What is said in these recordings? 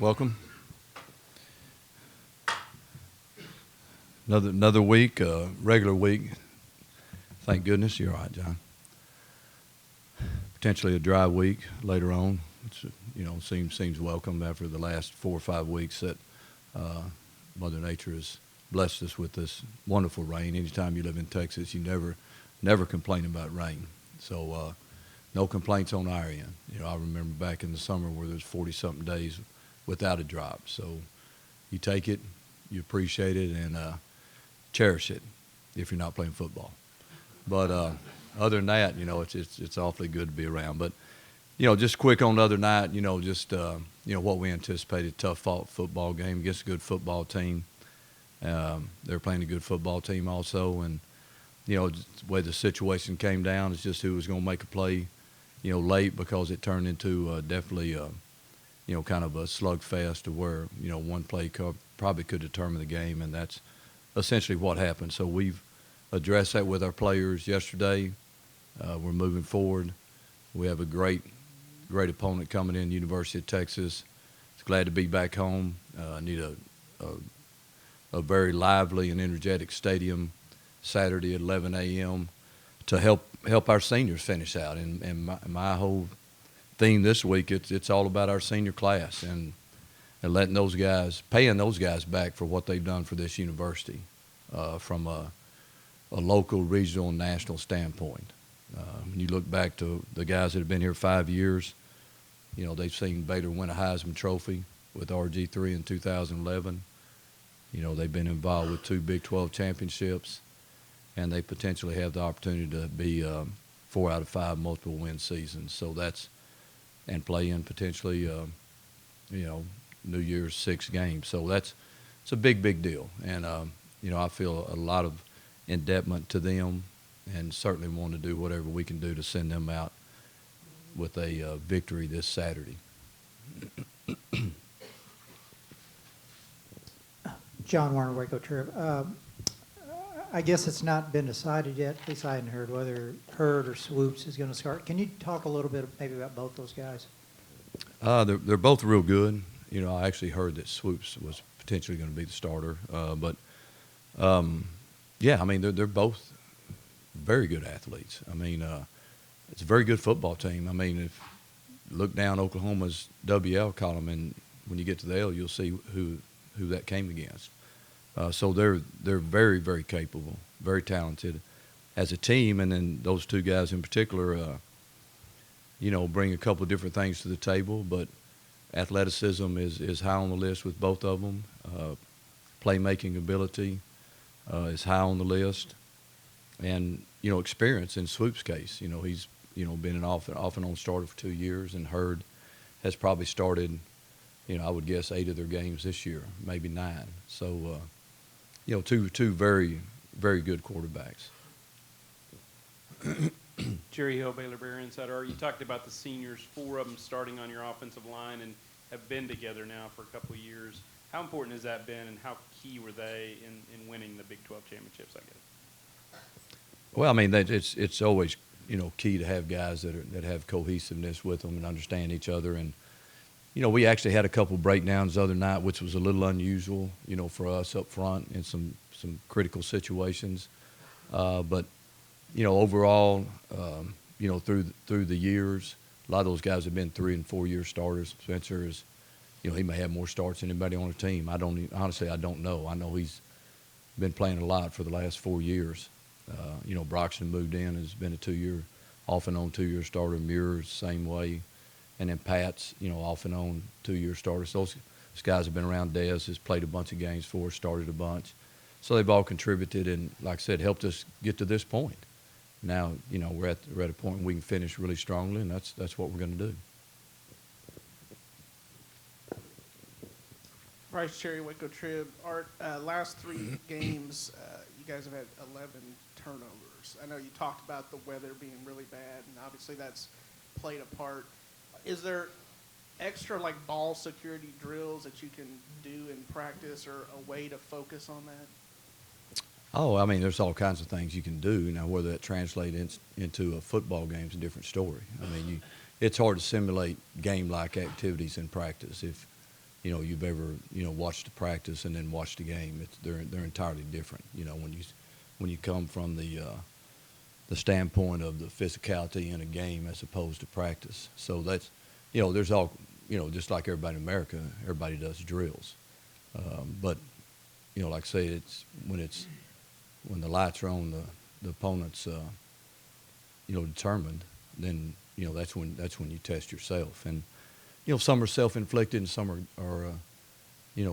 Welcome. Another week, regular week. Thank goodness. You're all right, John. Potentially a dry week later on. It's, seems welcome after the last 4 or 5 weeks that Mother Nature has blessed us with this wonderful rain. Anytime you live in Texas, you never complain about rain. So no complaints on our end. I remember back in the summer where there's 40-something days without a drop. So you take it, you appreciate it, and cherish it if you're not playing football. But other than that, it's awfully good to be around. But, just quick on the other night, what we anticipated, tough football game against a good football team. They're playing a good football team also. And, the way the situation came down is just who was going to make a play, late, because it turned into definitely, kind of a slugfest to where, one play probably could determine the game, and that's essentially what happened. So we've addressed that with our players yesterday. We're moving forward. We have a great opponent coming in, University of Texas. It's glad to be back home. Need a very lively and energetic stadium Saturday at 11 a.m. to help our seniors finish out. And my whole theme this week, it's all about our senior class and letting those guys, paying those guys back for what they've done for this university from a local, regional, and national standpoint. When you look back to the guys that have been here 5 years, they've seen Baylor win a Heisman Trophy with RG3 in 2011. They've been involved with 2 Big 12 championships, and they potentially have the opportunity to be 4 out of 5 multiple win seasons. So and play in potentially, New Year's 6 games. So it's a big deal. And, I feel a lot of indebtedness to them, and certainly want to do whatever we can do to send them out with a victory this Saturday. John Warner, Waco Trib. I guess it's not been decided yet, at least I hadn't heard, whether Hurd or Swoops is going to start. Can you talk a little bit maybe about both those guys? They're both real good. I actually heard that Swoops was potentially going to be the starter. They're both very good athletes. It's a very good football team. if you look down Oklahoma's WL column, and when you get to the L, you'll see who that came against. So they're very, very capable, very talented as a team, and then those 2 guys in particular, bring a couple of different things to the table. But athleticism is high on the list with both of them. Playmaking ability is high on the list, and experience in Swoop's case. He's been an off and on starter for 2 years, and Hurd has probably started. I would guess 8 of their games this year, maybe 9. So, 2 very, very good quarterbacks. Jerry Hill, Baylor Bear Insider. You talked about the seniors, 4 of them starting on your offensive line and have been together now for a couple of years. How important has that been, and how key were they in winning the Big 12 championships, I guess? Well, it's always, key to have guys that have cohesiveness with them and understand each other. And, we actually had a couple breakdowns the other night, which was a little unusual, for us up front in some critical situations. But, overall, through the years, a lot of those guys have been 3- and 4-year starters. Spencer is, he may have more starts than anybody on the team. Honestly, I don't know. I know he's been playing a lot for the last 4 years. Broxton moved in, has been a 2-year, off and on 2-year starter. Muir's same way. And then Pat's, off and on 2-year starters. Those guys have been around. Dez has played a bunch of games for us, started a bunch. So they've all contributed and, like I said, helped us get to this point. Now, we're at a point where we can finish really strongly, and that's what we're going to do. Bryce Cherry, Waco Trib. Art, last 3 games, you guys have had 11 turnovers. I know you talked about the weather being really bad, and obviously that's played a part. Is there extra ball security drills that you can do in practice, or a way to focus on that? Oh, there's all kinds of things you can do. Now, whether that translates into a football game is a different story. It's hard to simulate game-like activities in practice. If you've ever watched the practice and then watched the game. They're entirely different. When you come from the standpoint of the physicality in a game as opposed to practice. So that's there's all just like everybody in America, everybody does drills, but like I say, when the lights are on, the opponent's determined, then that's when you test yourself. And some are self-inflicted and some are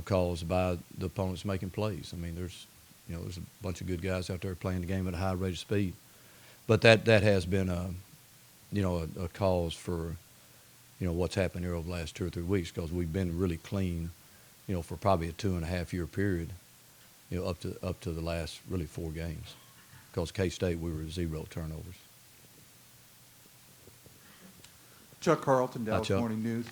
caused by the opponents making plays. I mean, there's a bunch of good guys out there playing the game at a high rate of speed, but that has been a cause for what's happened here over the last 2 or 3 weeks, because we've been really clean for probably a 2.5-year period up to the last really 4 games, because K-State we were 0 turnovers. Chuck Carlton, Hi, Dallas Chuck. Morning News.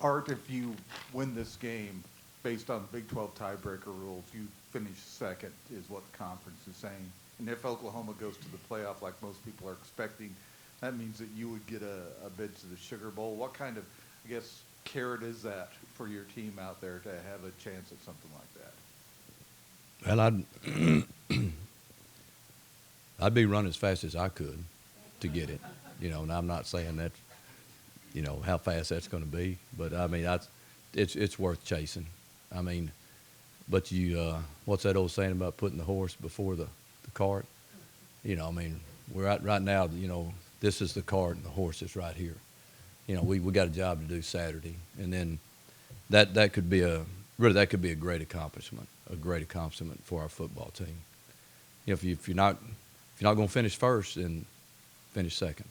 Art, if you win this game based on Big 12 tiebreaker rules, you finish second, is what the conference is saying. And if Oklahoma goes to the playoff like most people are expecting, that means that you would get a bid to the Sugar Bowl. What kind of, I guess, carrot is that for your team out there to have a chance at something like that? Well, I'd be running as fast as I could to get it, and I'm not saying that, how fast that's going to be, but I mean, it's worth chasing. I mean, but what's that old saying about putting the horse before the cart? I mean, we're at right now, this is the cart and the horse is right here. We got a job to do Saturday, and then that could be a great accomplishment for our football team. If you're not going to finish first, then finish second.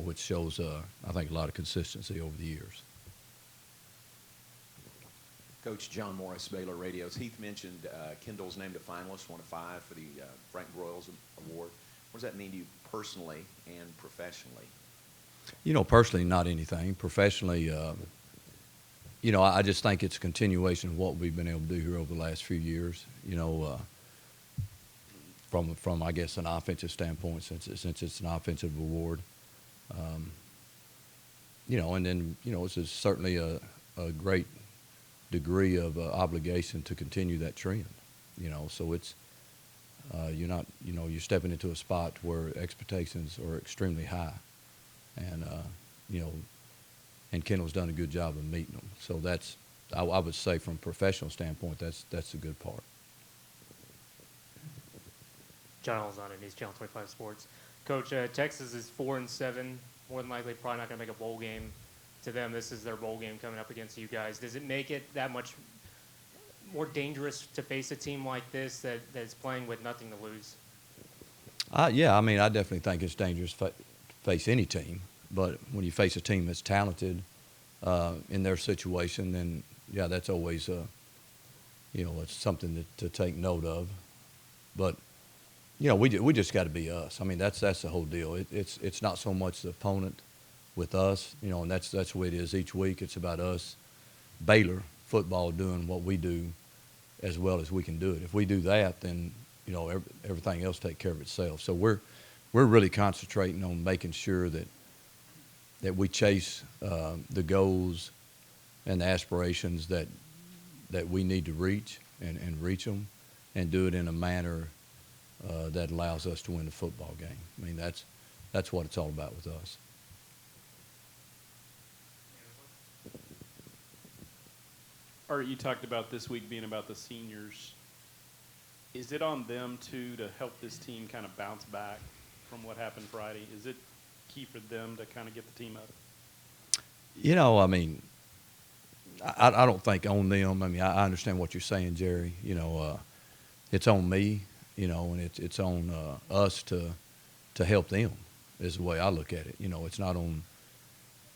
Which shows I think a lot of consistency over the years. Coach John Morris, Baylor Radio. As Heath mentioned, Kendall's named a finalist, one of 5 for the Frank Broyles Award. What does that mean to you personally and professionally? Personally, not anything. Professionally, I just think it's a continuation of what we've been able to do here over the last few years. From I guess an offensive standpoint, since it's an offensive award, and then it's certainly a great degree of obligation to continue that trend. So it's you're not you're stepping into a spot where expectations are extremely high, and and Kendall's done a good job of meeting them. So that's I would say from a professional standpoint, that's the good part. John Alzano, News Channel 25 Sports. Coach, Texas is 4-7, more than likely probably not going to make a bowl game. To them, this is their bowl game coming up against you guys. Does it make it that much more dangerous to face a team like this that is playing with nothing to lose? Yeah, I mean, I definitely think it's dangerous to face any team. But when you face a team that's talented in their situation, then, yeah, that's always, it's something to take note of. But, we just got to be us. I mean, that's the whole deal. It's not so much the opponent with us, and that's the way it is each week. It's about us, Baylor football, doing what we do as well as we can do it. If we do that, then everything else take care of itself. So we're really concentrating on making sure that we chase the goals and the aspirations that we need to reach and reach them, and do it in a manner that allows us to win the football game. I mean, that's what it's all about with us. Art, you talked about this week being about the seniors. Is it on them, too, to help this team kind of bounce back from what happened Friday? Is it key for them to kind of get the team up? I mean, I don't think on them. I mean, I understand what you're saying, Jerry. It's on me, and it's on us to help them is the way I look at it. It's not on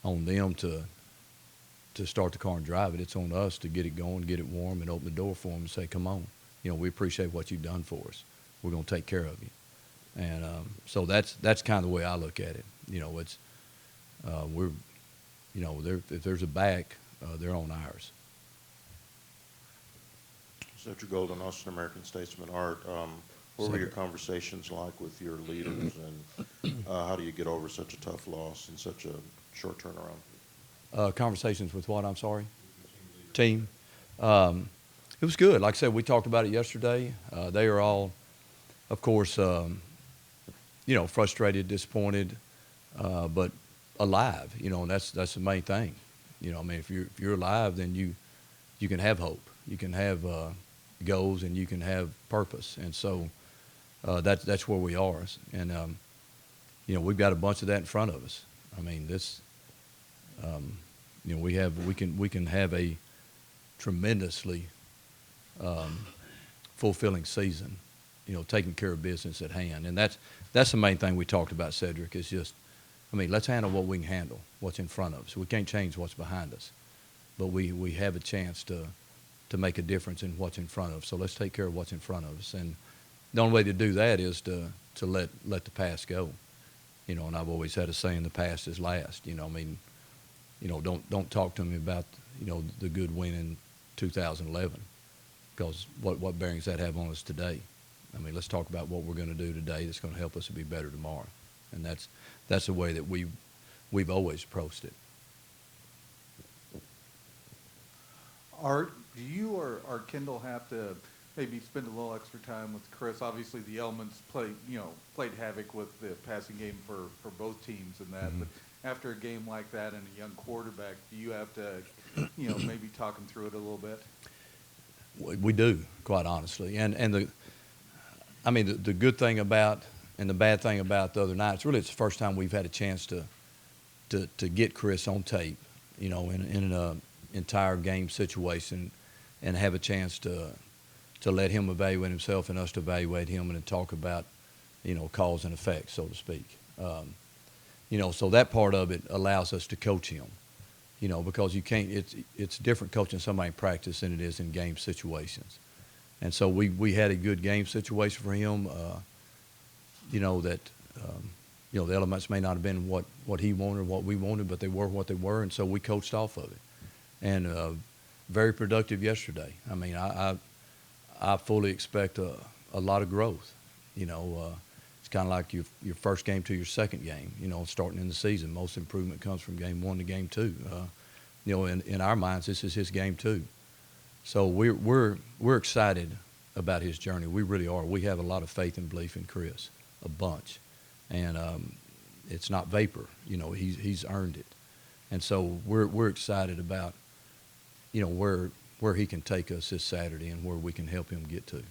them to start the car and drive it. It's on us to get it going, get it warm, and open the door for them and say, come on. We appreciate what you've done for us. We're going to take care of you. And so that's kind of the way I look at it. It's if there's a back, they're on ours. Senator Golden, Austin American Statesman. Art, what were your conversations like with your leaders, and how do you get over such a tough loss in such a short turnaround? Conversations with what, I'm sorry? team. It was good. Like I said, we talked about it yesterday. They are all, of course, frustrated, disappointed, but alive. And that's the main thing. I mean, if you're alive, then you can have hope, you can have goals, and you can have purpose. And so that's where we are. And we've got a bunch of that in front of us. I mean, this. We can have a tremendously fulfilling season, taking care of business at hand. And that's the main thing we talked about, Cedric, is just, let's handle what we can handle, what's in front of us. We can't change what's behind us, but we have a chance to make a difference in what's in front of us. So let's take care of what's in front of us. And the only way to do that is to let the past go. And I've always had a saying, the past is last. Don't talk to me about, the good win in 2011, because what bearings that have on us today? Let's talk about what we're going to do today that's going to help us to be better tomorrow. And that's the way that we've always approached it. Art, do you or Kendall have to maybe spend a little extra time with Chris? Obviously, the elements played havoc with the passing game for both teams and that. Mm-hmm. But after a game like that and a young quarterback, do you have to, maybe talk him through it a little bit? We do, quite honestly. And the good thing about and the bad thing about the other night, it's the first time we've had a chance to get Chris on tape, in an entire game situation, and have a chance to let him evaluate himself and us to evaluate him and to talk about, cause and effect, so to speak. So that part of it allows us to coach him, because you can't, it's different coaching somebody in practice than it is in game situations. And so we had a good game situation for him, the elements may not have been what he wanted or what we wanted, but they were what they were, and so we coached off of it. And very productive yesterday. I fully expect a lot of growth. It's kind of like your first game to your second game, starting in the season. Most improvement comes from game 1 to game 2. In our minds, this is his game 2. So we're excited about his journey. We really are. We have a lot of faith and belief in Chris, a bunch. And it's not vapor. He's earned it. And so we're excited about, where he can take us this Saturday and where we can help him get to.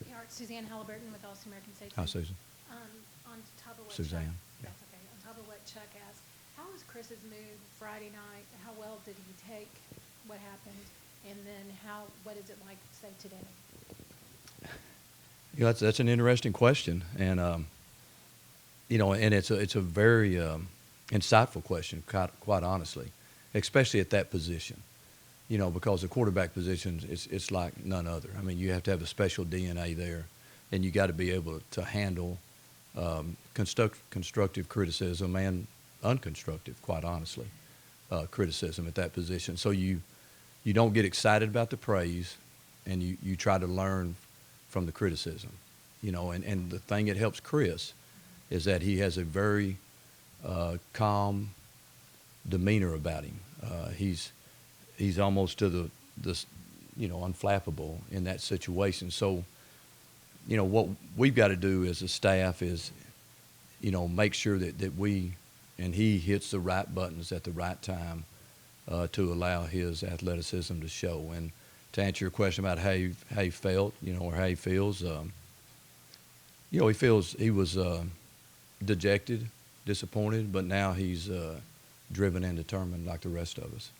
Hey, Art, Suzanne Halliburton with Austin American Statesman. Hi, Susan. On top of what Suzanne. Chuck, that's okay. On top of what Chuck asked, how was Chris's mood Friday night? How well did he take what happened? And then what is it like, say, today? That's an interesting question, and and it's a very insightful question, quite honestly, especially at that position. Because the quarterback position it's like none other. You have to have a special DNA there, and you got to be able to handle constructive criticism and unconstructive, quite honestly, criticism at that position. So you don't get excited about the praise, and you try to learn from the criticism, and the thing that helps Chris is that he has a very calm demeanor about him. He's almost to the unflappable in that situation. So, what we've got to do as a staff is, make sure that we and he hits the right buttons at the right time to allow his athleticism to show. And to answer your question about how he felt, or how he feels, he was dejected, disappointed, but now he's driven and determined like the rest of us.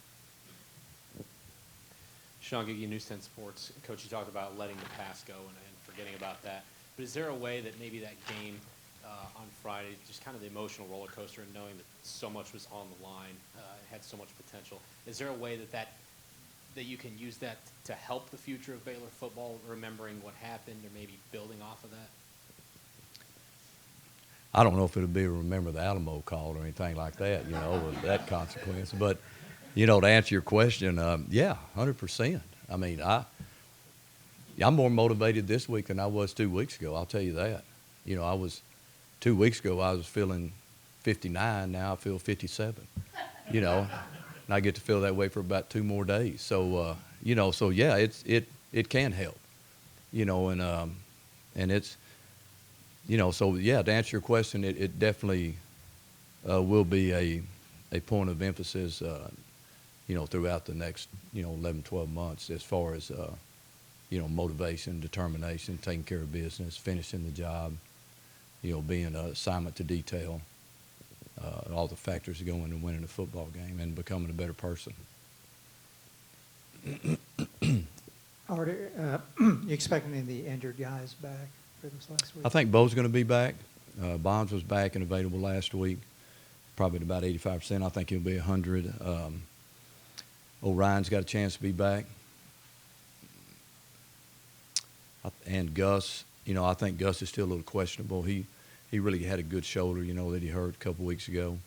Sean Giggy, News 10 Sports. Coach, you talked about letting the past go and forgetting about that. But is there a way that maybe that game on Friday, just kind of the emotional roller coaster and knowing that so much was on the line, had so much potential, is there a way that you can use that to help the future of Baylor football, remembering what happened or maybe building off of that? I don't know if it'll be a remember the Alamo call or anything like that, with that consequence. But, to answer your question, yeah, 100%. I'm more motivated this week than I was 2 weeks ago. I'll tell you that. 2 weeks ago I was feeling 59. Now I feel 57. and I get to feel that way for about 2 more days. So, so yeah, it can help, and it's, so yeah, to answer your question, it definitely will be a point of emphasis, throughout the next, 11, 12 months as far as, motivation, determination, taking care of business, finishing the job, being an assignment to detail, all the factors that go into winning a football game and becoming a better person. Art, you expecting any of the injured guys back for this last week? I think Bo's going to be back. Bonds was back and available last week, probably at about 85%. I think he'll be 100. Orion's got a chance to be back. And Gus, I think Gus is still a little questionable. He really had a good shoulder, that he hurt a couple weeks ago.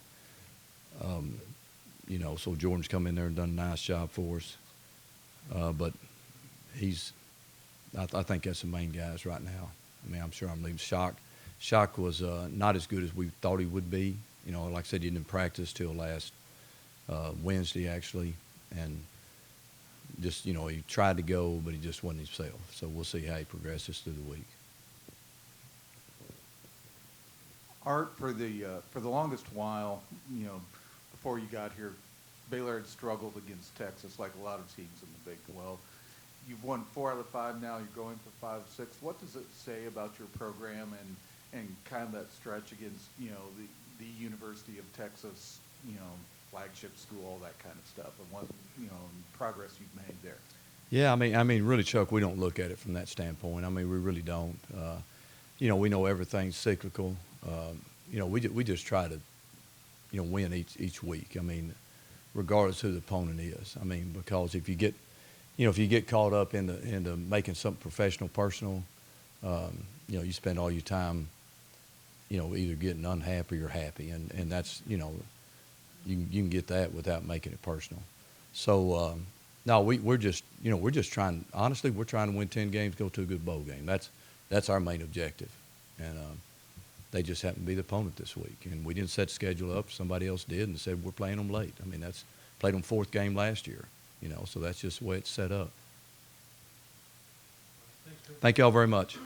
So Jordan's come in there and done a nice job for us. But I think that's the main guys right now. I mean, I'm sure I'm leaving. Shock was not as good as we thought he would be. Like I said, he didn't practice till last Wednesday, actually. And just, he tried to go, but he just wasn't himself. So we'll see how he progresses through the week. Art, for the longest while, before you got here, Baylor had struggled against Texas like a lot of teams in the Big 12. You've won 4 out of 5 now. You're going for 5, 6. What does it say about your program and kind of that stretch against, the University of Texas, flagship school, all that kind of stuff, and what, progress you've made there? Yeah, I mean, really, Chuck, we don't look at it from that standpoint. I mean, we really don't. We know everything's cyclical. We just try to, win each week. I mean, regardless who the opponent is. I mean, because if you get caught up into making something professional, personal, you spend all your time, either getting unhappy or happy, and that's, you can get that without making it personal. So, no, we're just trying. Honestly, we're trying to win 10 games, go to a good bowl game. That's our main objective, and they just happened to be the opponent this week, and we didn't set the schedule up. Somebody else did, and said we're playing them late. I mean, that's played them 4th game last year, so that's just the way it's set up. Thank you all very much.